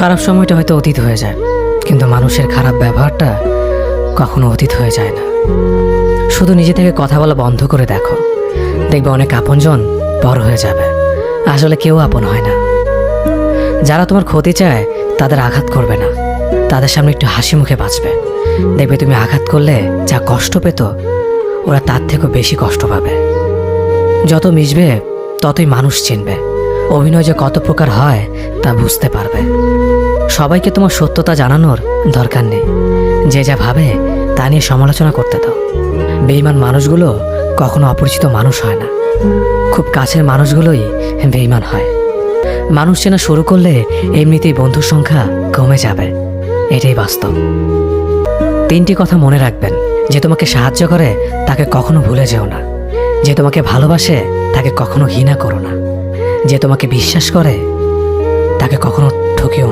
খারাপ সময়টা হয়তো অতীত হয়ে যায়, কিন্তু মানুষের খারাপ ব্যবহারটা কখনো অতীত হয়ে যায় না। শুধু নিজে থেকে কথা বলা বন্ধ করে দেখো, দেখবে অনেক আপনজন বড় হয়ে যাবে। আসলে কেউ আপন হয় না। যারা তোমার ক্ষতি চায় তাদের আঘাত করবে না, তাদের সামনে একটু হাসি মুখে বাঁচবে। দেখবে তুমি আঘাত করলে যা কষ্ট পেত, ওরা তার থেকেও বেশি কষ্ট পাবে। যত মিশবে ততই মানুষ চিনবে, অভিনয় যে কত প্রকার হয় তা বুঝতে পারবে। সবাইকে তোমার সত্যতা জানানোর দরকার নেই, যে যা ভাবে তা নিয়ে সমালোচনা করতে দাও। বেঈমান মানুষগুলো কখনো অপরিচিত মানুষ হয় না, খুব কাছের মানুষগুলোই বেঈমান হয়। মানুষ চেনা শুরু করলে এমনিতেই বন্ধুর সংখ্যা কমে যাবে, এটাই বাস্তব। 3টি কথা মনে রাখবেন: যে তোমাকে সাহায্য করে তাকে কখনো ভুলে যেও না, যে তোমাকে ভালোবাসে তাকে কখনো ঘৃণা করো না, যে তোমাকে বিশ্বাস করে তাকে কখনো ঠকিও না।